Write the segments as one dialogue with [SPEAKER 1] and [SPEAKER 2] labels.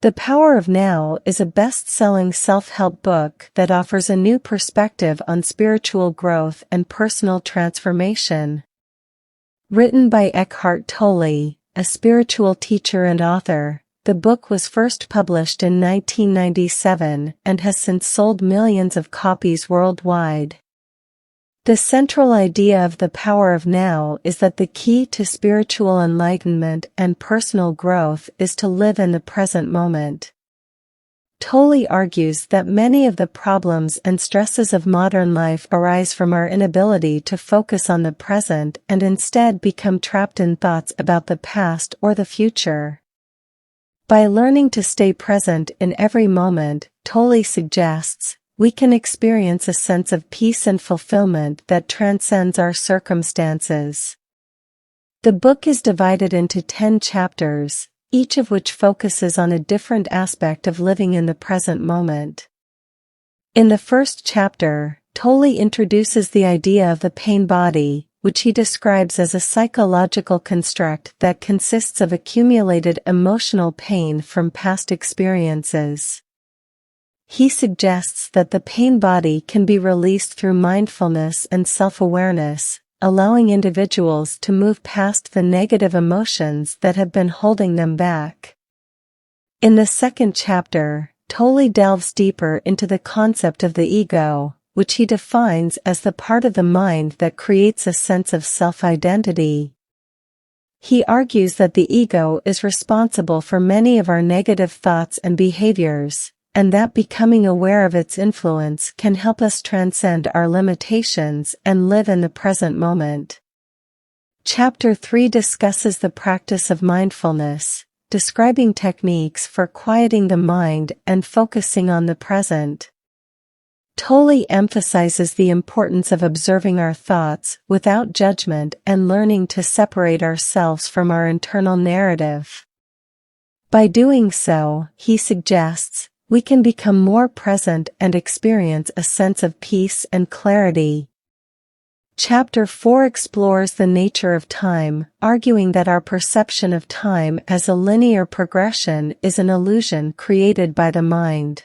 [SPEAKER 1] The Power of Now is a best-selling self-help book that offers a new perspective on spiritual growth and personal transformation. Written by Eckhart Tolle, a spiritual teacher and author, the book was first published in 1997 and has since sold millions of copies worldwide. The central idea of The Power of Now is that the key to spiritual enlightenment and personal growth is to live in the present moment. Tolle argues that many of the problems and stresses of modern life arise from our inability to focus on the present and instead become trapped in thoughts about the past or the future. By learning to stay present in every moment, Tolle suggests, we can experience a sense of peace and fulfillment that transcends our circumstances. The book is divided into 10 chapters, each of which focuses on a different aspect of living in the present moment. In the first chapter, Tolle introduces the idea of the pain body, which he describes as a psychological construct that consists of accumulated emotional pain from past experiences. He suggests that the pain body can be released through mindfulness and self-awareness, allowing individuals to move past the negative emotions that have been holding them back. In the second chapter, Tolle delves deeper into the concept of the ego, which he defines as the part of the mind that creates a sense of self-identity. He argues that the ego is responsible for many of our negative thoughts and behaviors, and that becoming aware of its influence can help us transcend our limitations and live in the present moment. Chapter 3 discusses the practice of mindfulness, describing techniques for quieting the mind and focusing on the present. Tolle emphasizes the importance of observing our thoughts without judgment and learning to separate ourselves from our internal narrative. By doing so, he suggests, we can become more present and experience a sense of peace and clarity. Chapter 4 explores the nature of time, arguing that our perception of time as a linear progression is an illusion created by the mind.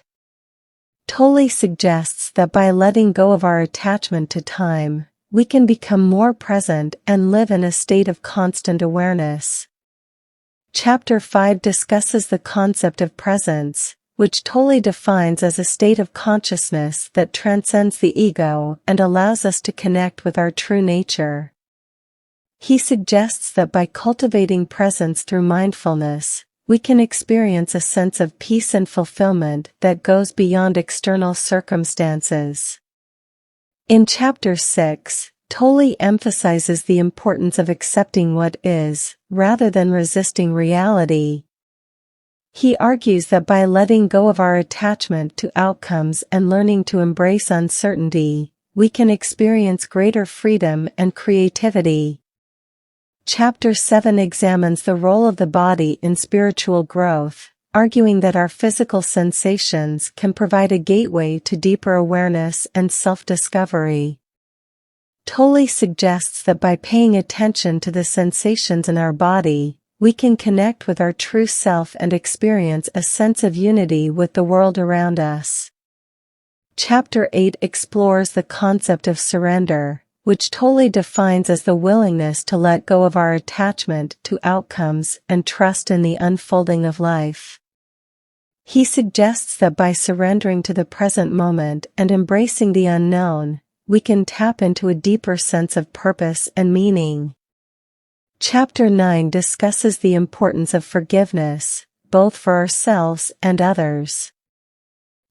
[SPEAKER 1] Tolle suggests that by letting go of our attachment to time, we can become more present and live in a state of constant awareness. Chapter 5 discusses the concept of presence, which Tolle defines as a state of consciousness that transcends the ego and allows us to connect with our true nature. He suggests that by cultivating presence through mindfulness, we can experience a sense of peace and fulfillment that goes beyond external circumstances. In Chapter 6, Tolle emphasizes the importance of accepting what is, rather than resisting reality. He argues that by letting go of our attachment to outcomes and learning to embrace uncertainty, we can experience greater freedom and creativity. Chapter 7 examines the role of the body in spiritual growth, arguing that our physical sensations can provide a gateway to deeper awareness and self-discovery. Tolle suggests that by paying attention to the sensations in our body, we can connect with our true self and experience a sense of unity with the world around us. Chapter 8 explores the concept of surrender, which Tolle defines as the willingness to let go of our attachment to outcomes and trust in the unfolding of life. He suggests that by surrendering to the present moment and embracing the unknown, we can tap into a deeper sense of purpose and meaning. Chapter 9 discusses the importance of forgiveness, both for ourselves and others.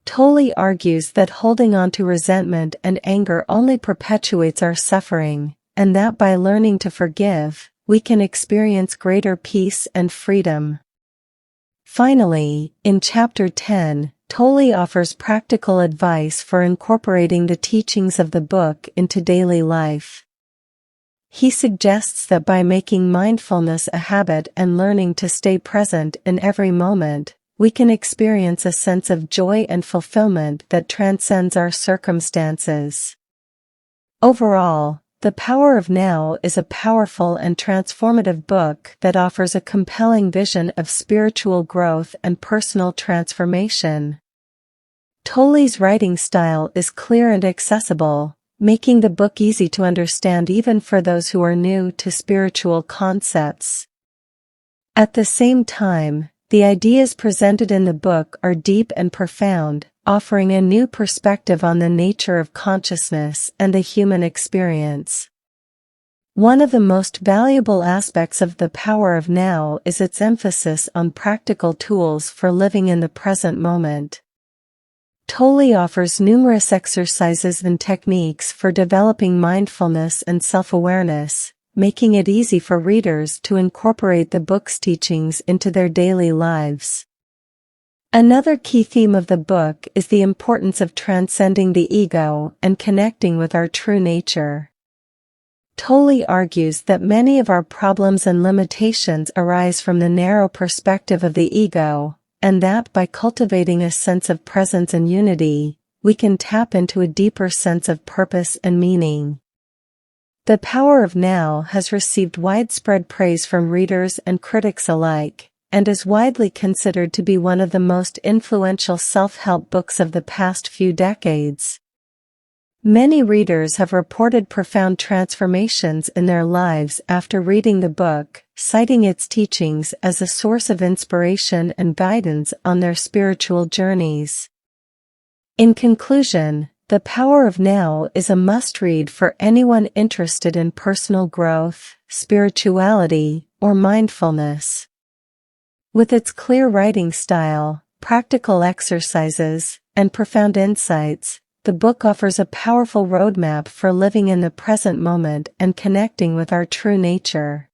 [SPEAKER 1] Tolle argues that holding on to resentment and anger only perpetuates our suffering, and that by learning to forgive, we can experience greater peace and freedom. Finally, in Chapter 10, Tolle offers practical advice for incorporating the teachings of the book into daily life. He suggests that by making mindfulness a habit and learning to stay present in every moment, we can experience a sense of joy and fulfillment that transcends our circumstances. Overall, The Power of Now is a powerful and transformative book that offers a compelling vision of spiritual growth and personal transformation. Tolley's writing style is clear and accessible, making the book easy to understand even for those who are new to spiritual concepts. At the same time, the ideas presented in the book are deep and profound, offering a new perspective on the nature of consciousness and the human experience. One of the most valuable aspects of The Power of Now is its emphasis on practical tools for living in the present moment. Tolley offers numerous exercises and techniques for developing mindfulness and self-awareness, making it easy for readers to incorporate the book's teachings into their daily lives. Another key theme of the book is the importance of transcending the ego and connecting with our true nature. Tolley argues that many of our problems and limitations arise from the narrow perspective of the ego, and that by cultivating a sense of presence and unity, we can tap into a deeper sense of purpose and meaning. The Power of Now has received widespread praise from readers and critics alike, and is widely considered to be one of the most influential self-help books of the past few decades. Many readers have reported profound transformations in their lives after reading the book, citing its teachings as a source of inspiration and guidance on their spiritual journeys. In conclusion, The Power of Now is a must-read for anyone interested in personal growth, spirituality, or mindfulness. With its clear writing style, practical exercises, and profound insights, the book offers a powerful roadmap for living in the present moment and connecting with our true nature.